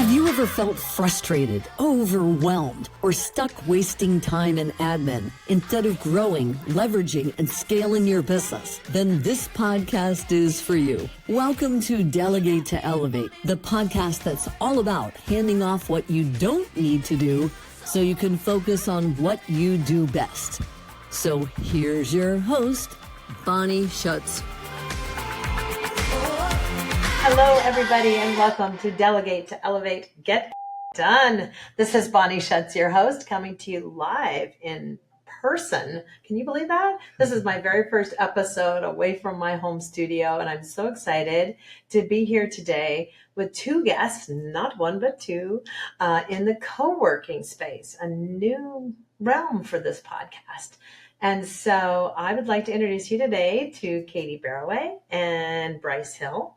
Have you ever felt frustrated, overwhelmed, or stuck wasting time in admin instead of growing, leveraging, and scaling your business? Then this podcast is for you. Welcome to Delegate to Elevate, the podcast that's all about handing off what you don't need to do so you can focus on what you do best. So here's your host, Bonnie Schutz. Hello, everybody, and welcome to Delegate to Elevate, Get Done. This is Bonnie Schutz, your host, coming to you live in person. Can you believe that? This is my very first episode away from my home studio, and I'm so excited to be here today with two guests, not one, but two, in the co-working space, a new realm for this podcast. And so I would like to introduce you today to Katie Baroway and Bryce Hill.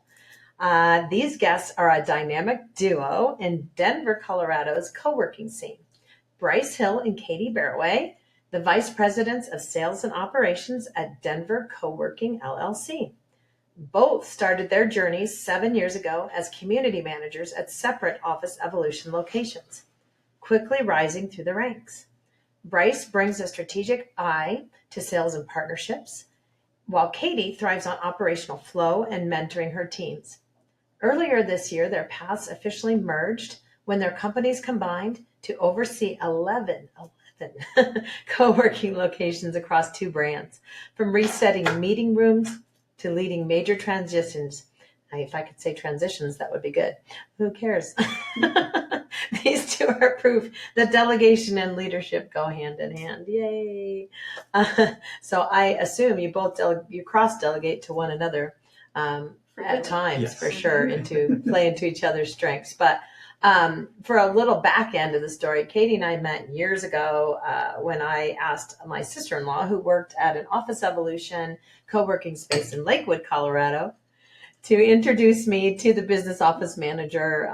These guests are a dynamic duo in Denver, Colorado's co-working scene. Bryce Hill and Katie Baroway, the vice presidents of sales and operations at Denver Co-working LLC. Both started their journeys 7 years ago as community managers at separate Office Evolution locations, quickly rising through the ranks. Bryce brings a strategic eye to sales and partnerships, while Katie thrives on operational flow and mentoring her teams. Earlier this year, their paths officially merged when their companies combined to oversee 11 co-working locations across two brands, from resetting meeting rooms to leading major transitions. If I could say transitions, that would be good. Who cares? These two are proof that delegation and leadership go hand in hand. Yay. So I assume you both you cross-delegate to one another at times, yes, for sure, to play into each other's strengths. But for a little back end of the story, Katie and I met years ago when I asked my sister-in-law, who worked at an Office Evolution co-working space in Lakewood, Colorado, to introduce me to the business office manager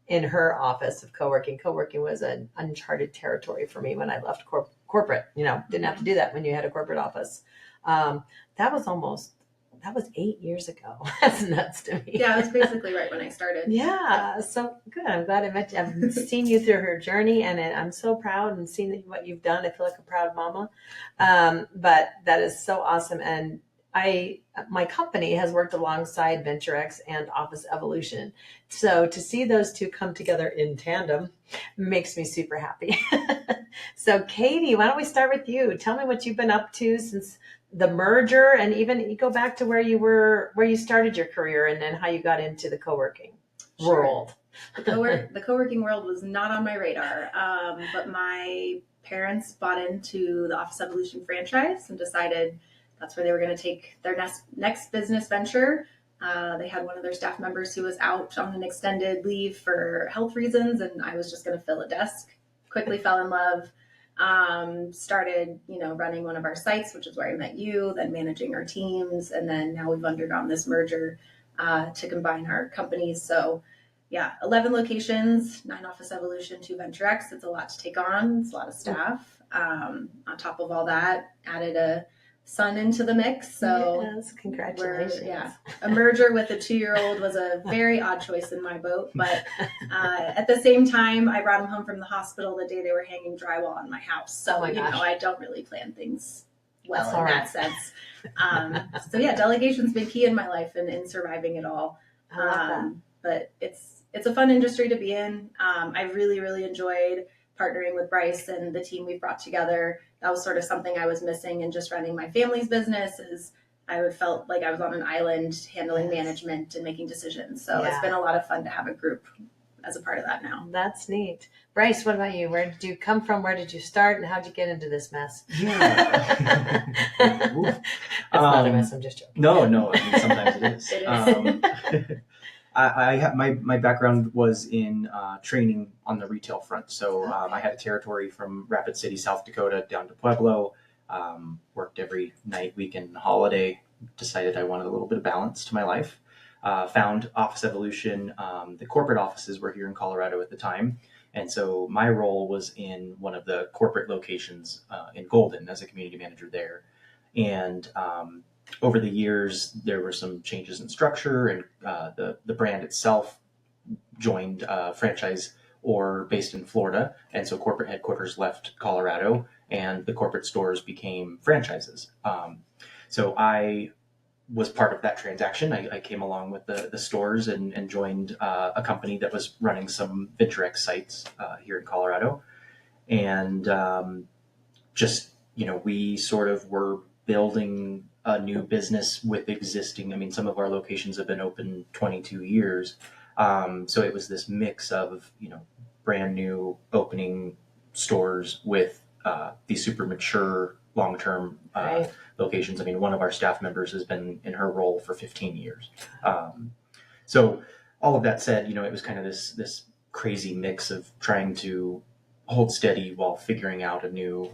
in her office of co-working. Co-working was an uncharted territory for me when I left corporate. Didn't have to do that when you had a corporate office. That was 8 years ago. That's nuts to me. Yeah, it was basically right when I started. Yeah, so good. I'm glad I met you. I've seen you through her journey, and I'm so proud and seen what you've done. I feel like a proud mama. But that is so awesome. And my company has worked alongside VentureX and Office Evolution. So to see those two come together in tandem makes me super happy. So Katie, why don't we start with you? Tell me what you've been up to since the merger, and even you go back to where you started your career and then how you got into the co-working world. The co-working world was not on my radar, but my parents bought into the Office Evolution franchise and decided that's where they were going to take their next business venture. They had one of their staff members who was out on an extended leave for health reasons, and I was just going to fill a desk. Quickly fell in love. Started, running one of our sites, which is where I met you, then managing our teams. And then now we've undergone this merger to combine our companies. So yeah, 11 locations, 9 Office Evolution, 2 VentureX. It's a lot to take on. It's a lot of staff. On top of all that, added a son into the mix. So yes, congratulations. A merger with a 2-year-old was a very odd choice in my boat. But at the same time, I brought him home from the hospital the day they were hanging drywall on my house. So, I don't really plan things well in that sense. So yeah, delegation's been key in my life and in surviving it all. But it's a fun industry to be in. I really, really enjoyed partnering with Bryce and the team we've brought together. That was sort of something I was missing in just running my family's business. Is I felt like I was on an island handling management and making decisions. So It's been a lot of fun to have a group as a part of that now. That's neat. Bryce, what about you? Where did you come from? Where did you start? And how'd you get into this mess? Yeah. It's not a mess. I'm just joking. No. I mean, sometimes it is. It is. I have my background was in training on the retail front. So I had a territory from Rapid City, South Dakota down to Pueblo, worked every night, weekend, holiday, decided I wanted a little bit of balance to my life, found Office Evolution. The corporate offices were here in Colorado at the time. And so my role was in one of the corporate locations in Golden as a community manager there. And over the years, there were some changes in structure, and the brand itself joined a franchise or based in Florida. And so corporate headquarters left Colorado and the corporate stores became franchises. So I was part of that transaction. I came along with the stores and joined a company that was running some VentureX sites here in Colorado. And just, we sort of were building a new business with existing. I mean, some of our locations have been open 22 years. So it was this mix of, brand new opening stores with these super mature long-term Right. locations. I mean, one of our staff members has been in her role for 15 years. So all of that said, it was kind of this crazy mix of trying to hold steady while figuring out a new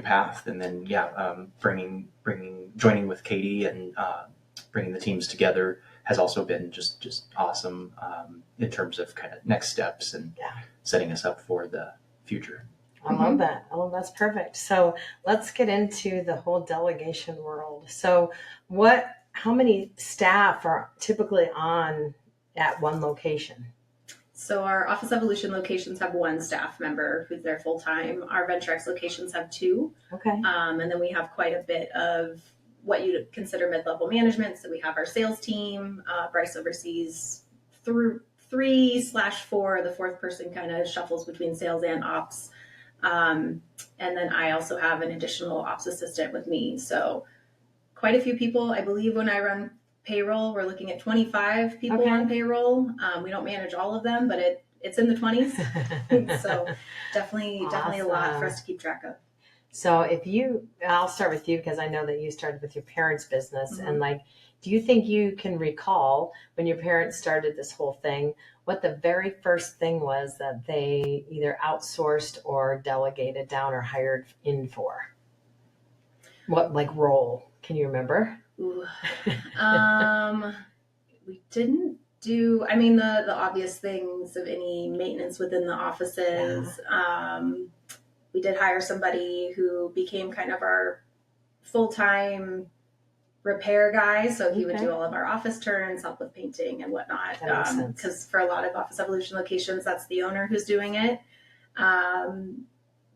path, and then joining with Katie and bringing the teams together has also been just awesome in terms of kind of next steps and setting us up for the future. I love that. Oh, that's perfect. So let's get into the whole delegation world. So how many staff are typically on at one location? So our Office Evolution locations have one staff member who's there full time. Our VentureX locations have two. Okay. And then we have quite a bit of what you'd consider mid-level management. So we have our sales team. Bryce oversees through 3/4. The fourth person kind of shuffles between sales and ops. And then I also have an additional ops assistant with me. So quite a few people. I believe when I run payroll, we're looking at 25 people on payroll. We don't manage all of them, but it's in the 20s. So definitely a lot for us to keep track of. So I'll start with you because I know that you started with your parents' business. And do you think you can recall when your parents started this whole thing, what the very first thing was that they either outsourced or delegated down or hired in for? What role? Can you remember? Ooh. We didn't do, the obvious things of any maintenance within the offices. We did hire somebody who became kind of our full-time repair guy. So he would do all of our office turns, help with painting and whatnot. That makes sense. Because for a lot of Office Evolution locations, that's the owner who's doing it.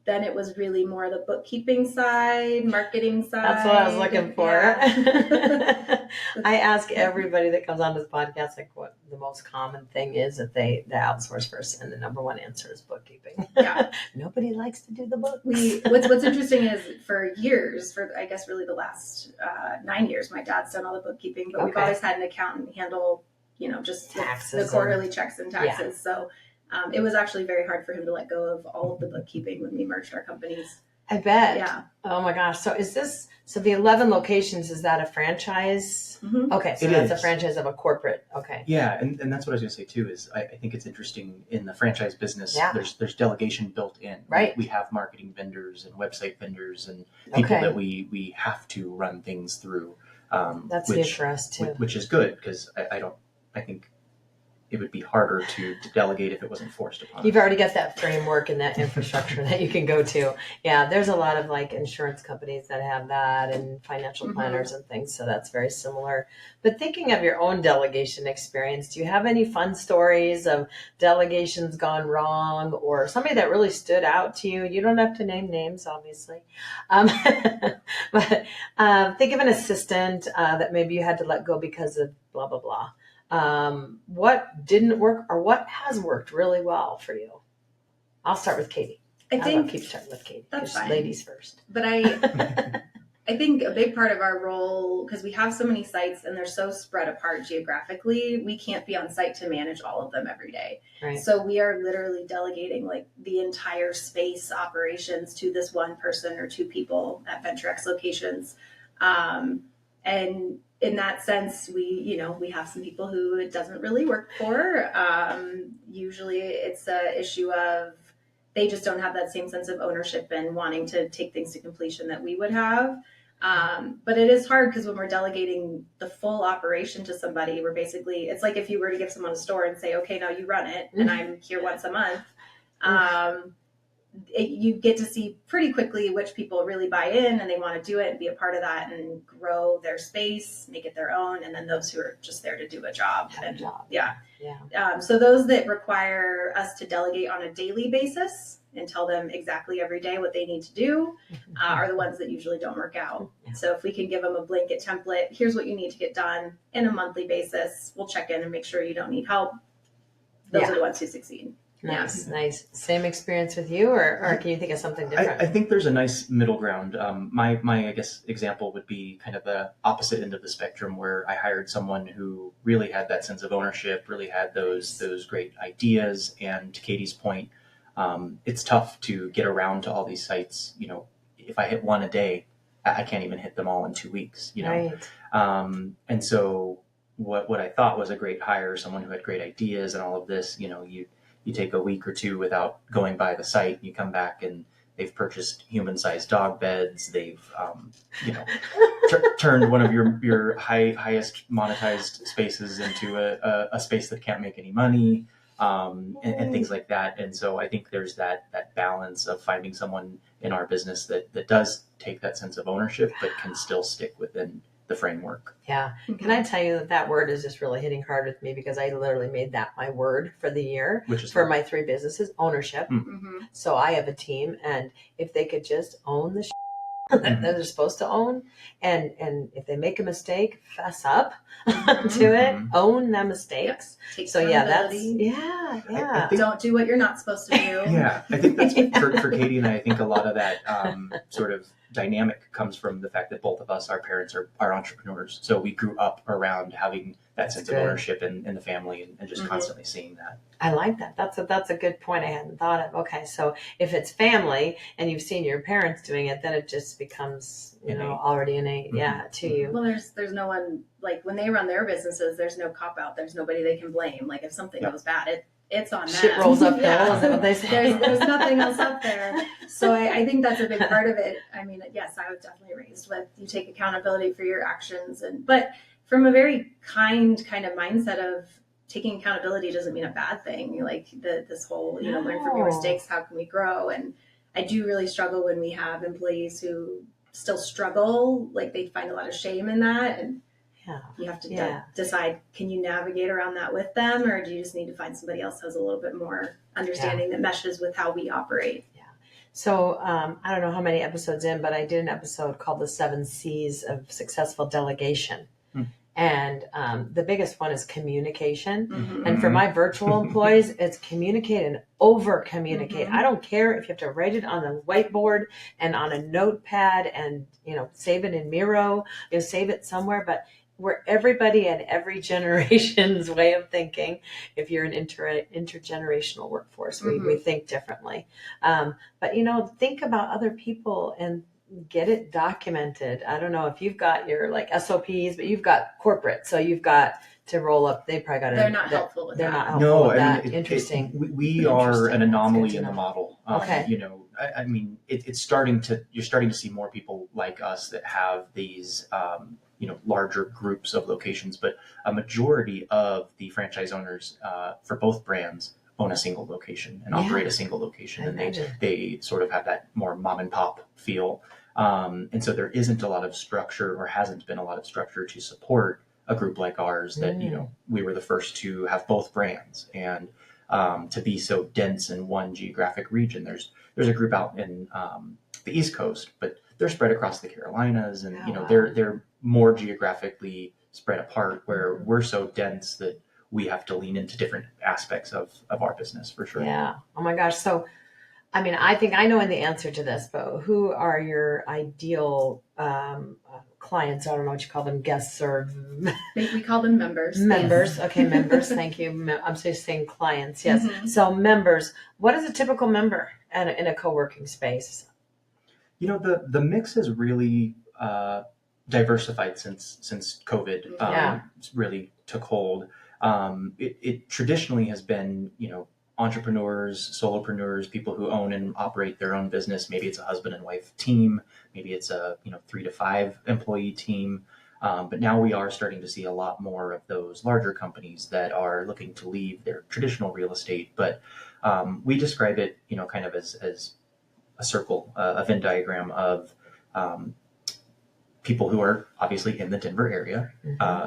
Then it was really more the bookkeeping side, marketing side. That's what I was looking for. Yeah. I ask everybody that comes on this podcast, what the most common thing is that they outsource first, and the number one answer is bookkeeping. Yeah. Nobody likes to do the books. What's interesting is for years, for I guess really the last 9 years, my dad's done all the bookkeeping, but we've always had an accountant handle, just taxes, the quarterly checks and taxes. So it was actually very hard for him to let go of all of the bookkeeping when we merged our companies. I bet. Yeah. Oh my gosh. So the 11 locations, is that a franchise? Mm-hmm. Okay. So that's a franchise of a corporate. Okay. Yeah. And that's what I was going to say too, is I think it's interesting in the franchise business, there's delegation built in. Right. We have marketing vendors and website vendors and people that we have to run things through. That's new for us too. Which is good because I think it would be harder to delegate if it wasn't forced upon You've us. already got that framework and that infrastructure that you can go to. Yeah, there's a lot of insurance companies that have that and financial planners and things. So that's very similar. But thinking of your own delegation experience, do you have any fun stories of delegations gone wrong or somebody that really stood out to you? You don't have to name names, obviously. But think of an assistant that maybe you had to let go because of blah, blah, blah. What didn't work or what has worked really well for you? I'll start with Katie. I think keep starting with Katie. That's fine. Ladies first. But I think a big part of our role, because we have so many sites and they're so spread apart geographically, we can't be on site to manage all of them every day. Right. So we are literally delegating the entire space operations to this one person or two people at VentureX locations. And in that sense, we have some people who it doesn't really work for. Usually it's an issue of they just don't have that same sense of ownership and wanting to take things to completion that we would have. But it is hard because when we're delegating the full operation to somebody, we're basically, it's like if you were to give someone a store and say, okay, now you run it and I'm here once a month. you get to see pretty quickly which people really buy in and they want to do it and be a part of that and grow their space, make it their own, and then those who are just there to do a job. Yeah. So those that require us to delegate on a daily basis and tell them exactly every day what they need to do are the ones that usually don't work out. So if we can give them a blanket template, here's what you need to get done in a monthly basis, we'll check in and make sure you don't need help. Those are the ones who succeed. Nice. Same experience with you, or can you think of something different? I think there's a nice middle ground. My I guess example would be kind of the opposite end of the spectrum, where I hired someone who really had that sense of ownership, really had those great ideas. And to Katie's point, it's tough to get around to all these sites. If I hit one a day, I can't even hit them all in 2 weeks. Right. And so what I thought was a great hire, someone who had great ideas and all of this, you take a week or two without going by the site, you come back and they've purchased human-sized dog beds. They've, turned one of your highest monetized spaces into a space that can't make any money, and things like that. And so I think there's that balance of finding someone in our business that does take that sense of ownership, but can still stick within the framework. Yeah. Can I tell you that word is just really hitting hard with me, because I literally made that my word for the year, Which is for my 3 businesses: ownership. Mm-hmm. So I have a team, and if they could just own the that they're supposed to own, and if they make a mistake, fess up to it, own the mistakes. Take So accountability. I think, Don't do what you're not supposed to do. Yeah, I think that's for Katie and I think a lot of that sort of dynamic comes from the fact that both of us, our parents are entrepreneurs. So we grew up around having that sense of ownership in the family, and just constantly seeing that. I like that. That's a good point I hadn't thought of. Okay, so if it's family and you've seen your parents doing it, then it just becomes already innate, to you. Well, there's no one, like, when they run their businesses, there's no cop out. There's nobody they can blame. Like, if something goes bad, it's on them. Shit rolls uphill. Is that what they say? There's nothing else up there. So I think that's a big part of it. I mean, yes, I was definitely raised with, you take accountability for your actions, but from a very kind of mindset of taking accountability doesn't mean a bad thing. Like this whole, learn from your mistakes, how can we grow? And I do really struggle when we have employees who still struggle, like they find a lot of shame in that. And you have to decide, can you navigate around that with them, or do you just need to find somebody else who has a little bit more understanding that meshes with how we operate? So I don't know how many episodes in, but I did an episode called The 7 C's of Successful Delegation. And the biggest one is communication. And for my virtual employees, it's communicate and over communicate. I don't care if you have to write it on a whiteboard and on a notepad and, save it in Miro, save it somewhere, but where everybody and every generation's way of thinking, if you're an intergenerational workforce, we think differently. But, think about other people and get it documented. I don't know if you've got your SOPs, but you've got corporate, so you've got to roll up. They probably got They're not helpful with that. They're not helpful with that. Interesting. We are an anomaly in the model. Okay. I mean, you're starting to see more people like us that have these, larger groups of locations, but a majority of the franchise owners for both brands own a single location and operate a single location, and they sort of have that more mom and pop feel. And so there isn't a lot of structure, or hasn't been a lot of structure, to support a group like ours that, we were the first to have both brands, and to be so dense in one geographic region. There's a group out in the East Coast, but they're spread across the Carolinas, and they're more geographically spread apart, where we're so dense that we have to lean into different aspects of our business, for sure. Yeah. Oh my gosh. So, I mean, I think I know the answer to this, but who are your ideal clients? I don't know what you call them, guests or... We call them members. Members. Yes. Okay, members. Thank you. I'm just saying clients. Yes. So members, what is a typical member in a co-working space? The mix has really diversified since COVID really took hold. It traditionally has been, entrepreneurs, solopreneurs, people who own and operate their own business. Maybe it's a husband and wife team. Maybe it's a 3 to 5 employee team. But now we are starting to see a lot more of those larger companies that are looking to leave their traditional real estate. But we describe it, kind of as a circle, a Venn diagram of people who are obviously in the Denver area,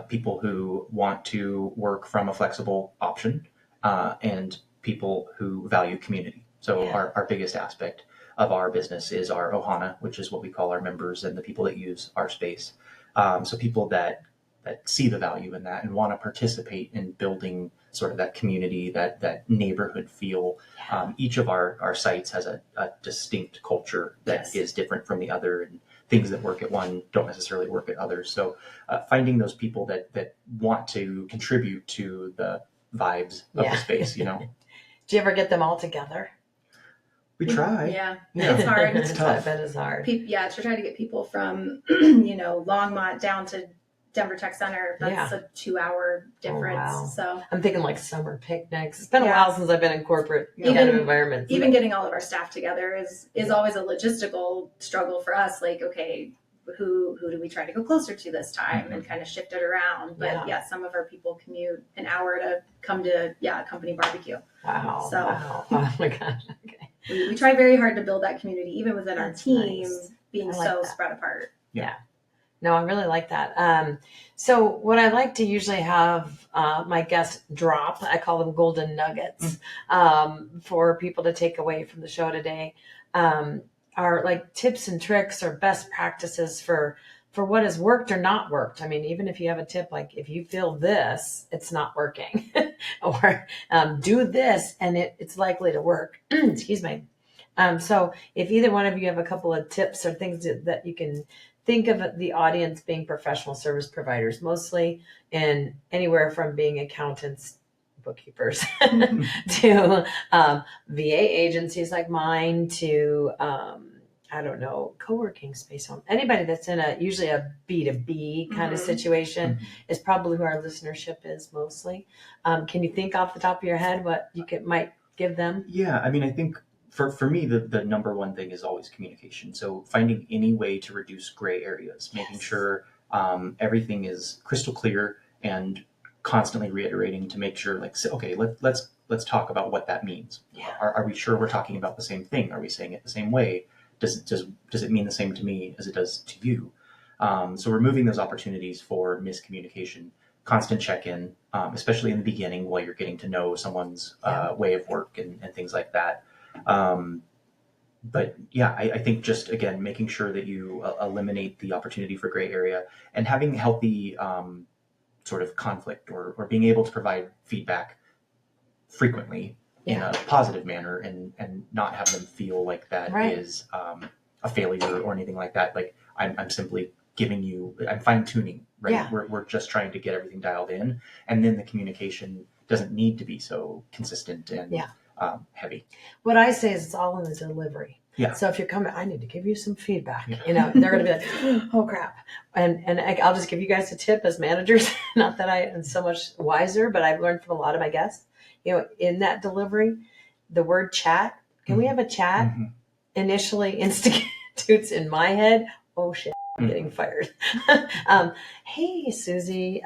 people who want to work from a flexible option, and people who value community. So our biggest aspect of our business is our Ohana, which is what we call our members and the people that use our space. So people that see the value in that and want to participate in building sort of that community, that neighborhood feel. Each of our sites has a distinct culture that is different from the other, and things that work at one don't necessarily work at others. So finding those people that want to contribute to the vibes of the space, you know. Do you ever get them all together? We try. Yeah. It's hard. It's tough. I bet it's hard. To try to get people from, Longmont down to Denver Tech Center. That's a 2-hour difference. Oh, wow. So I'm thinking like summer picnics. It's been a while since I've been in corporate kind of environments. Even getting all of our staff together is always a logistical struggle for us. Like, okay, who do we try to go closer to this time and kind of shift it around? But some of our people commute an hour to come to a company barbecue. Wow. So oh my gosh. Okay. We try very hard to build that community, even within our team, nice. being so spread apart. Yeah. No, I really like that. So what I like to usually have my guests drop, I call them golden nuggets, for people to take away from the show today, are like tips and tricks or best practices for what has worked or not worked. I mean, even if you have a tip, like if you feel this, it's not working, or do this and it's likely to work. Excuse me. So if either one of you have a couple of tips or things that you can think of the audience being professional service providers, mostly in anywhere from being accountants, bookkeepers, to VA agencies like mine, to co-working space home. Anybody that's in usually a B2B kind of situation is probably who our listenership is mostly. Can you think off the top of your head what you might give them? Yeah, I mean, I think for me, the number one thing is always communication. So finding any way to reduce gray areas, making sure everything is crystal clear, and constantly reiterating to make sure, like, okay, let's talk about what that means. Yeah. Are we sure we're talking about the same thing? Are we saying it the same way? Does it mean the same to me as it does to you? So removing those opportunities for miscommunication, constant check-in, especially in the beginning while you're getting to know someone's way of work and things like that. But I think just, again, making sure that you eliminate the opportunity for gray area, and having healthy sort of conflict, or being able to provide feedback frequently in a positive manner, and not have them feel like that is a failure or anything like that. Like I'm simply I'm fine tuning, right? Yeah. We're just trying to get everything dialed in, and then the communication doesn't need to be so consistent and heavy. What I say is it's all in the delivery. Yeah. So if you're coming, I need to give you some feedback. Yeah. They're going to be like, oh crap. And I'll just give you guys a tip as managers. Not that I am so much wiser, but I've learned from a lot of my guests, in that delivery, the word chat, can we have a chat? Initially institutes in my head, oh shit, I'm getting fired. Hey, Susie,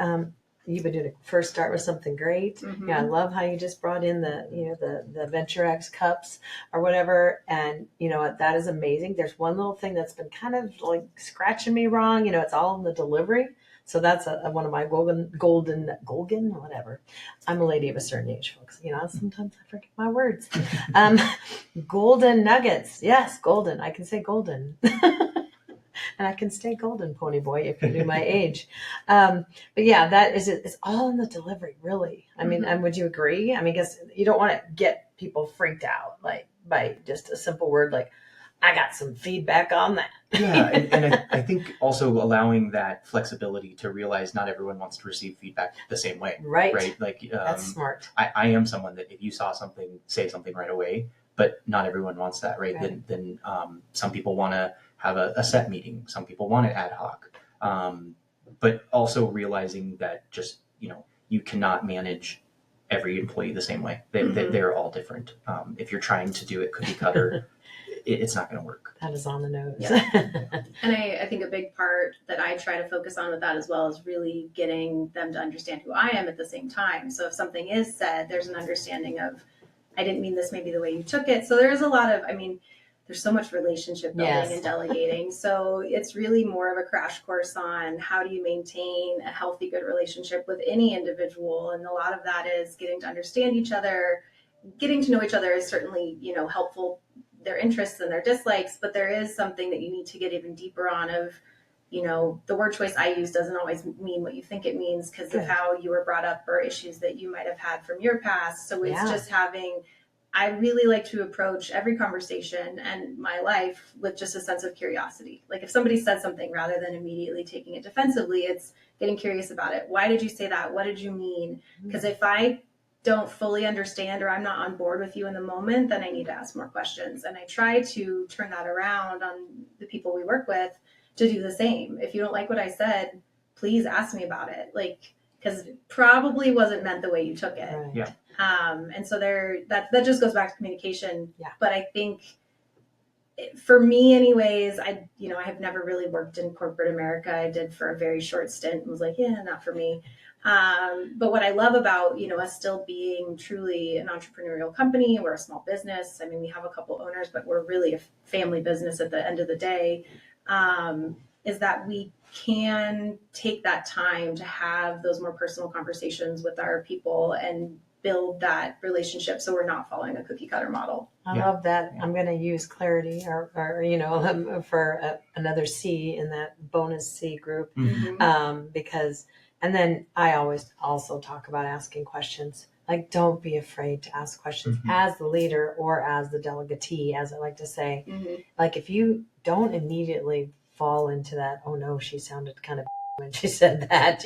you've been doing a first start with something great. I love how you just brought in the Venture X cups or whatever. And you know what? That is amazing. There's one little thing that's been kind of like scratching me wrong. It's all in the delivery. So that's one of my golden, whatever. I'm a lady of a certain age, folks. Sometimes I forget my words. Golden nuggets. Yes, golden. I can say golden. And I can stay golden, pony boy, if you knew my age. But yeah, that is it. It's all in the delivery, really. I mean, and would you agree? I mean, because you don't want to get people freaked out, like by just a simple word, like, I got some feedback on that. Yeah, and I think also allowing that flexibility to realize not everyone wants to receive feedback the same way. Right. Like that's smart. I am someone that if you saw something, say something right away, but not everyone wants that, right? Then some people want to have a set meeting. Some people want it ad hoc. But also realizing that just, you cannot manage every employee the same way. They're all different. If you're trying to do it cookie cutter, it's not going to work. That is on the nose. Yeah. And I think a big part that I try to focus on with that as well is really getting them to understand who I am at the same time. So if something is said, there's an understanding of, I didn't mean this maybe the way you took it. So there's a lot of, there's so much relationship building Yes. and delegating. So it's really more of a crash course on how do you maintain a healthy, good relationship with any individual. And a lot of that is getting to understand each other. Getting to know each other is certainly, helpful, their interests and their dislikes, but there is something that you need to get even deeper on of, the word choice I use doesn't always mean what you think it means because of how you were brought up or issues that you might have had from your past. So it's just I really like to approach every conversation and my life with just a sense of curiosity. Like if somebody said something, rather than immediately taking it defensively, it's getting curious about it. Why did you say that? What did you mean? Because if I don't fully understand or I'm not on board with you in the moment, then I need to ask more questions. And I try to turn that around on the people we work with to do the same. If you don't like what I said, please ask me about it. Because it probably wasn't meant the way you took it. Right. Yeah. And so that just goes back to communication. Yeah. But I think for me anyways, I have never really worked in corporate America. I did for a very short stint and was like, yeah, not for me. But what I love about, us still being truly an entrepreneurial company, we're a small business. I mean, we have a couple owners, but we're really a family business at the end of the day, is that we can take that time to have those more personal conversations with our people and build that relationship so we're not following a cookie cutter model. I love that. I'm going to use clarity or for another C in that bonus C group. Because, and then I always also talk about asking questions. Like, don't be afraid to ask questions as the leader or as the delegatee, as I like to say. Like, if you don't immediately fall into that, oh no, she sounded kind of when she said that,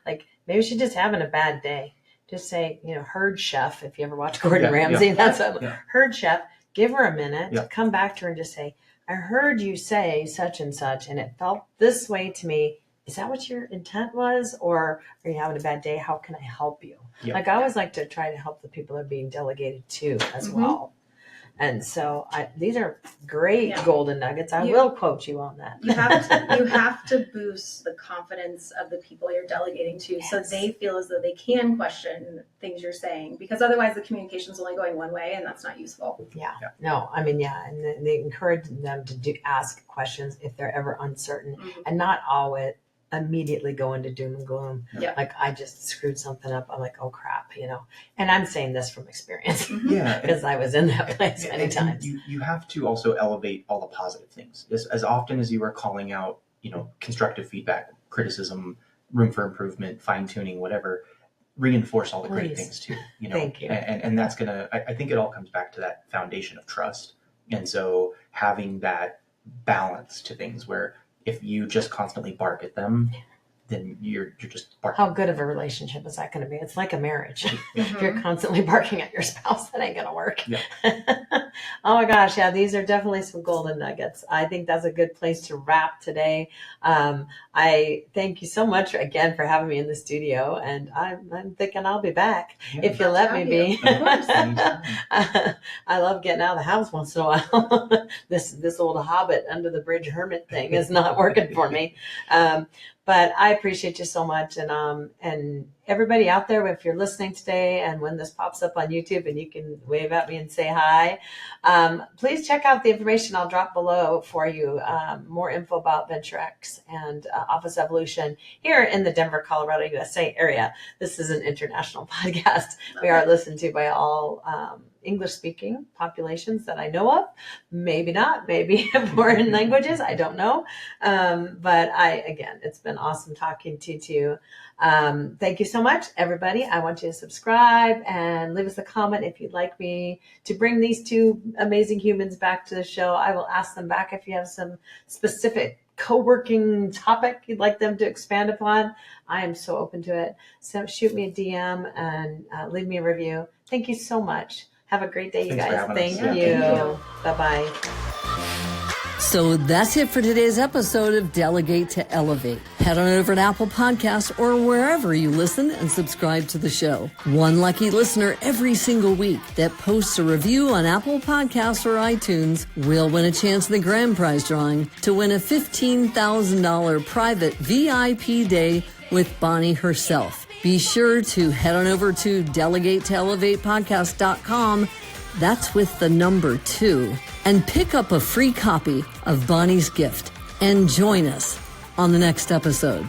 like maybe she's just having a bad day. Just say, herd chef, if you ever watch Gordon Ramsay, that's a herd chef. Give her a minute, come back to her and just say, I heard you say such and such, and it felt this way to me. Is that what your intent was? Or are you having a bad day? How can I help you? Like, I always like to try to help the people that are being delegated to as well. And so these are great golden nuggets. I will quote you on that. You have to boost the confidence of the people you're delegating to so they feel as though they can question things you're saying, because otherwise the communication is only going one way and that's not useful. No, I mean, and they encourage them to ask questions if they're ever uncertain and not always immediately go into doom and gloom. Like, I just screwed something up. I'm like, oh crap, and I'm saying this from experience because I was in that place many times. You have to also elevate all the positive things as often as you are calling out, constructive feedback, criticism, room for improvement, fine tuning, whatever. Reinforce all the great things too. Thank you. And that's I think it all comes back to that foundation of trust. And so having that balance to things where if you just constantly bark at them, then you're just barking. How good of a relationship is that going to be? It's like a marriage. If you're constantly barking at your spouse, that ain't going to work. Oh my gosh. Yeah, these are definitely some golden nuggets. I think that's a good place to wrap today. I thank you so much again for having me in the studio, and I'm thinking I'll be back if you let me be. I love getting out of the house once in a while. This old hobbit under the bridge hermit thing is not working for me. But I appreciate you so much. And everybody out there, if you're listening today and when this pops up on YouTube and you can wave at me and say hi, please check out the information I'll drop below for you. More info about VentureX and Office Evolution here in the Denver, Colorado, USA area. This is an international podcast. We are listened to by all English-speaking populations that I know of. Maybe not, maybe foreign languages. I don't know. But again, it's been awesome talking to you. Thank you so much, everybody. I want you to subscribe and leave us a comment if you'd like me to bring these two amazing humans back to the show. I will ask them back if you have some specific co-working topic you'd like them to expand upon. I am so open to it. So shoot me a DM and leave me a review. Thank you so much. Have a great day, you guys. Thank you. Bye-bye. So that's it for today's episode of Delegate to Elevate. Head on over to Apple Podcasts or wherever you listen and subscribe to the show. One lucky listener every single week that posts a review on Apple Podcasts or iTunes will win a chance in the grand prize drawing to win a $15,000 private VIP day with Bonnie herself. Be sure to head on over to DelegateToElevatePodcast.com that's with the number 2, and pick up a free copy of Bonnie's Gift and join us on the next episode.